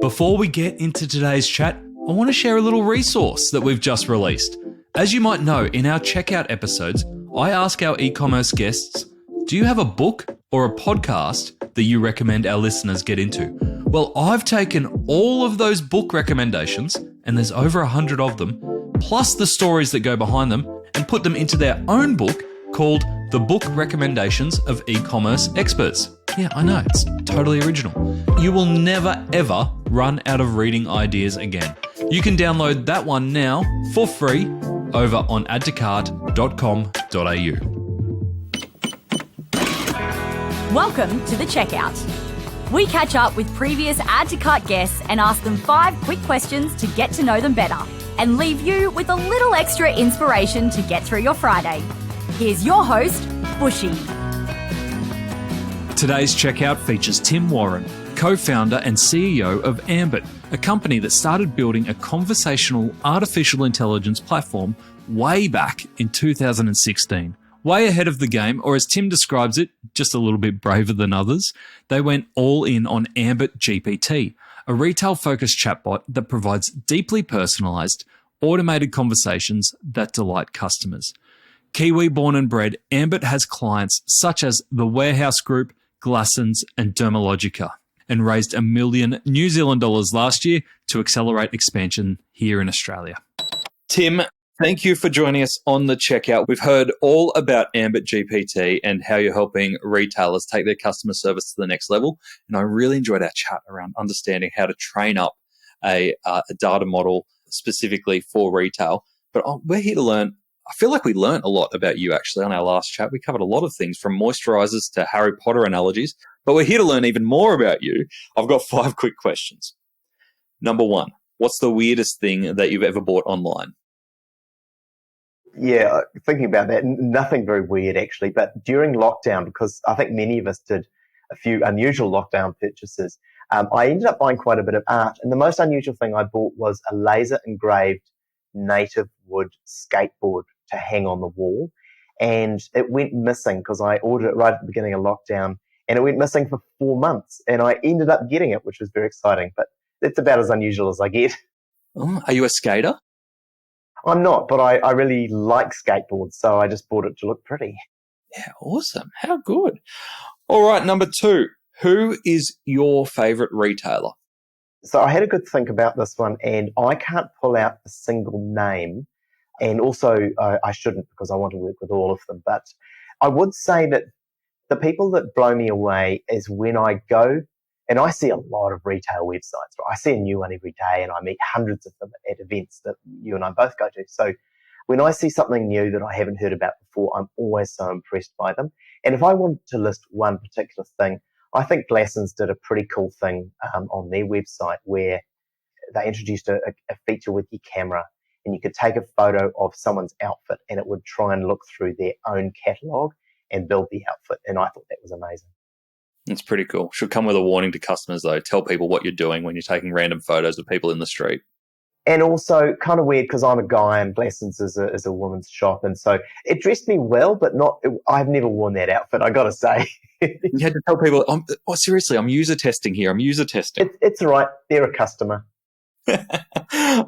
Before we get into today's chat, I want to share a little resource that we've just released. As you might know, in our checkout episodes, I ask our e-commerce guests, do you have a book or a podcast that you recommend our listeners get into? Well, I've taken all of those book recommendations, and there's over 100 of them, plus the stories that go behind them, and put them into their own book called The Book Recommendations of E-Commerce Experts. Yeah, I know, it's totally original. You will never, ever run out of reading ideas again. You can download that one now for free over on add-to-cart.com.au. Welcome to The Checkout. We catch up with previous Add to Cart guests and ask them 5 quick questions to get to know them better and leave you with a little extra inspiration to get through your Friday. Here's your host, Bushy. Today's checkout features Tim Warren, co-founder and CEO of Ambit, a company that started building a conversational artificial intelligence platform way back in 2016. Way ahead of the game, or as Tim describes it, just a little bit braver than others, they went all in on Ambit GPT, a retail-focused chatbot that provides deeply personalised, automated conversations that delight customers. Kiwi born and bred, Ambit has clients such as the Warehouse Group, Glassons and Dermalogica, and raised $1 million New Zealand dollars last year to accelerate expansion here in Australia. Tim, thank you for joining us on the checkout. We've heard all about Ambit GPT and how you're helping retailers take their customer service to the next level. And I really enjoyed our chat around understanding how to train up a data model specifically for retail. But we're here to learn. I feel like we learned a lot about you actually on our last chat. We covered a lot of things from moisturizers to Harry Potter analogies, but we're here to learn even more about you. I've got 5 quick questions. Number 1, what's the weirdest thing that you've ever bought online? Yeah, thinking about that, nothing very weird actually, but during lockdown, because I think many of us did a few unusual lockdown purchases, I ended up buying quite a bit of art, and the most unusual thing I bought was a laser engraved native wood skateboard to hang on the wall, and it went missing because I ordered it right at the beginning of lockdown, and it went missing for 4 months, and I ended up getting it, which was very exciting, but it's about as unusual as I get. Oh, are you a skater? I'm not, but I really like skateboards, so I just bought it to look pretty. Yeah, awesome. How good. All right, number 2, who is your favorite retailer? So I had a good think about this one, and I can't pull out a single name. And also, I shouldn't because I want to work with all of them. But I would say that the people that blow me away is when I go, and I see a lot of retail websites. Right? I see a new one every day, and I meet hundreds of them at events that you and I both go to. So when I see something new that I haven't heard about before, I'm always so impressed by them. And if I want to list one particular thing, I think Glassons did a pretty cool thing on their website where they introduced a feature with your camera, and you could take a photo of someone's outfit and it would try and look through their own catalogue and build the outfit. And I thought that was amazing. It's pretty cool. Should come with a warning to customers, though. Tell people what you're doing when you're taking random photos of people in the street. And also kind of weird because I'm a guy and Glassons is a woman's shop. And so it dressed me well, but I've never worn that outfit, I got to say. You had to tell people, seriously, I'm user testing here. I'm user testing. It's all right. They're a customer.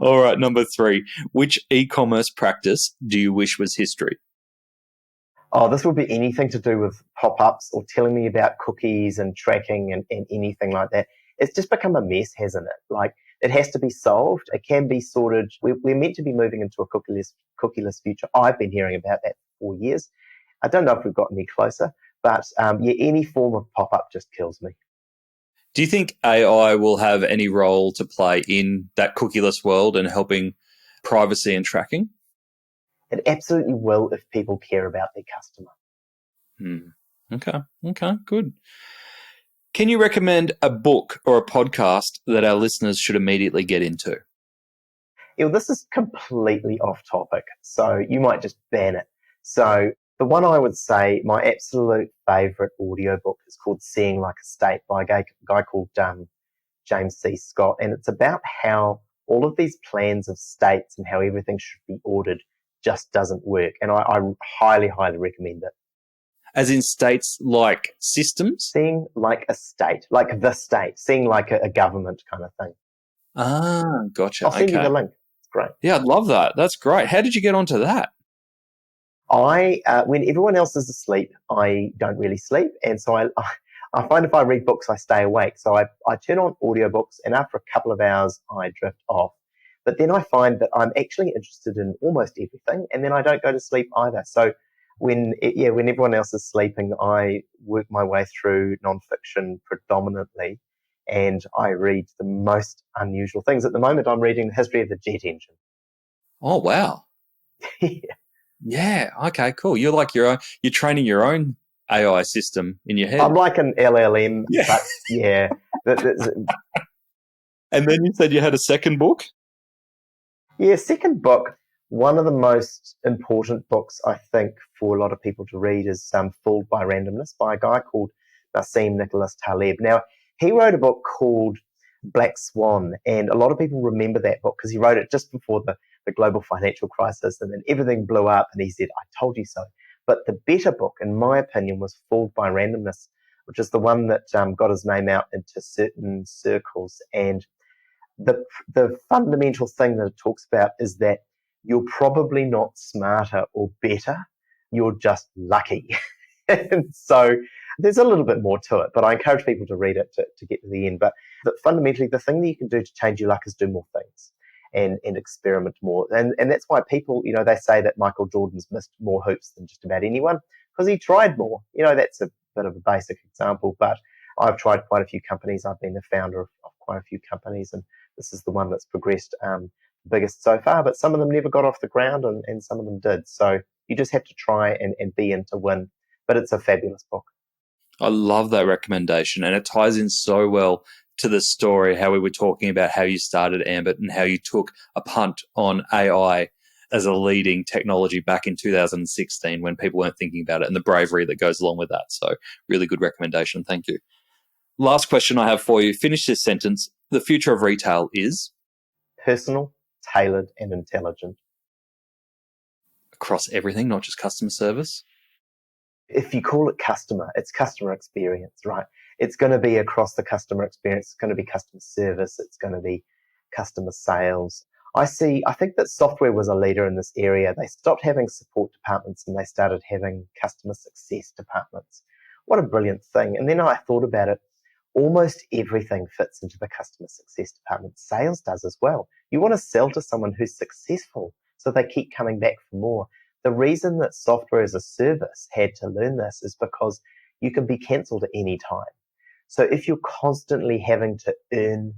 All right, number 3. Which e-commerce practice do you wish was history? Oh, this would be anything to do with pop-ups or telling me about cookies and tracking and anything like that. It's just become a mess, hasn't it? Like, it has to be solved. It can be sorted. We're meant to be moving into a cookieless future. I've been hearing about that for 4 years. I don't know if we've gotten any closer, but any form of pop-up just kills me. Do you think AI will have any role to play in that cookieless world and helping privacy and tracking? It absolutely will if people care about their customer. Okay, good. Can you recommend a book or a podcast that our listeners should immediately get into? Yeah, this is completely off topic, so you might just ban it. So the one I would say, my absolute favourite audiobook is called Seeing Like a State by a guy called James C. Scott, and it's about how all of these plans of states and how everything should be ordered just doesn't work. And I highly, highly recommend it. As in states like systems? Seeing like a state, like the state, seeing like a government kind of thing. Gotcha. I'll send you the link. It's great. Yeah, I'd love that. That's great. How did you get onto that? When everyone else is asleep, I don't really sleep. And so I find if I read books, I stay awake. So I turn on audiobooks, and after a couple of hours, I drift off. But then I find that I'm actually interested in almost everything, and then I don't go to sleep either. So when everyone else is sleeping, I work my way through nonfiction predominantly, and I read the most unusual things. At the moment, I'm reading the history of the jet engine. Oh, wow. Yeah. Okay, cool. You're like you're training your own AI system in your head. I'm like an LLM, but yeah. And then you said you had a second book? Yeah, second book. One of the most important books, I think, for a lot of people to read is Fooled by Randomness by a guy called Nassim Nicholas Taleb. Now, he wrote a book called Black Swan, and a lot of people remember that book because he wrote it just before the global financial crisis, and then everything blew up, and he said, I told you so. But the better book, in my opinion, was Fooled by Randomness, which is the one that got his name out into certain circles. And the fundamental thing that it talks about is that you're probably not smarter or better, you're just lucky. And so there's a little bit more to it, but I encourage people to read it to get to the end. But fundamentally, the thing that you can do to change your luck is do more things and experiment more. And that's why people, they say that Michael Jordan's missed more hoops than just about anyone because he tried more. That's a bit of a basic example, but I've tried quite a few companies. I've been the founder of quite a few companies, and this is the one that's progressed biggest so far, but some of them never got off the ground and some of them did. So you just have to try and be in to win. But it's a fabulous book. I love that recommendation, and it ties in so well to the story, how we were talking about how you started Ambit and how you took a punt on AI as a leading technology back in 2016 when people weren't thinking about it, and the bravery that goes along with that. So really good recommendation. Thank you. Last question I have for you. Finish this sentence. The future of retail is? Personal, tailored, and intelligent. Across everything, not just customer service? If you call it customer, it's customer experience, right? It's going to be across the customer experience. It's going to be customer service. It's going to be customer sales. I think that software was a leader in this area. They stopped having support departments and they started having customer success departments. What a brilliant thing. And then I thought about it. Almost everything fits into the customer success department. Sales does as well. You want to sell to someone who's successful so they keep coming back for more. The reason that software as a service had to learn this is because you can be cancelled at any time. So if you're constantly having to earn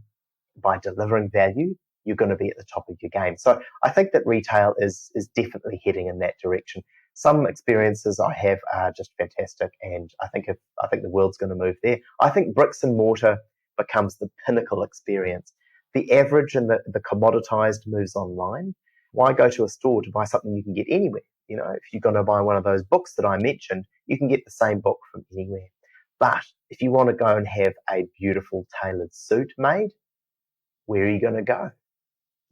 by delivering value, you're going to be at the top of your game. So I think that retail is definitely heading in that direction. Some experiences I have are just fantastic, and I think the world's going to move there. I think bricks and mortar becomes the pinnacle experience. The average and the commoditized moves online. Why go to a store to buy something you can get anywhere? If you're going to buy one of those books that I mentioned, you can get the same book from anywhere. But if you want to go and have a beautiful tailored suit made, where are you going to go?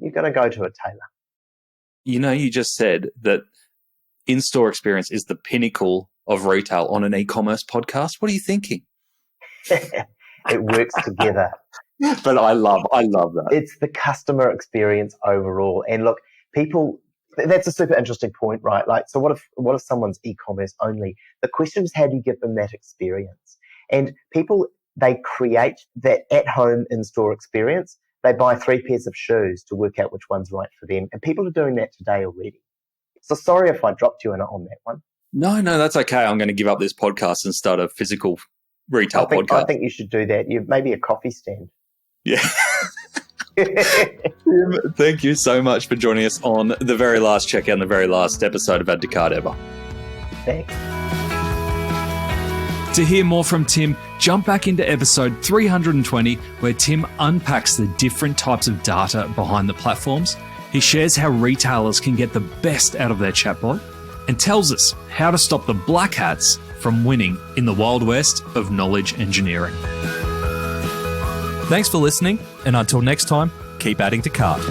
You're going to go to a tailor. You just said that in-store experience is the pinnacle of retail on an e-commerce podcast. What are you thinking? It works together. But I love that. It's the customer experience overall. And look, that's a super interesting point, right? Like, so what if someone's e-commerce only? The question is, how do you give them that experience? And people, they create that at-home in-store experience. They buy 3 pairs of shoes to work out which one's right for them. And people are doing that today already. So sorry if I dropped you on that one. No, that's okay. I'm going to give up this podcast and start a physical retail podcast. I think you should do that. Maybe a coffee stand. Yeah. Tim, thank you so much for joining us on the very last checkout and the very last episode of Add to Cart ever. Thanks. To hear more from Tim, jump back into episode 320, where Tim unpacks the different types of data behind the platforms. He shares how retailers can get the best out of their chatbot and tells us how to stop the black hats from winning in the Wild West of knowledge engineering. Thanks for listening, and until next time, keep adding to cart.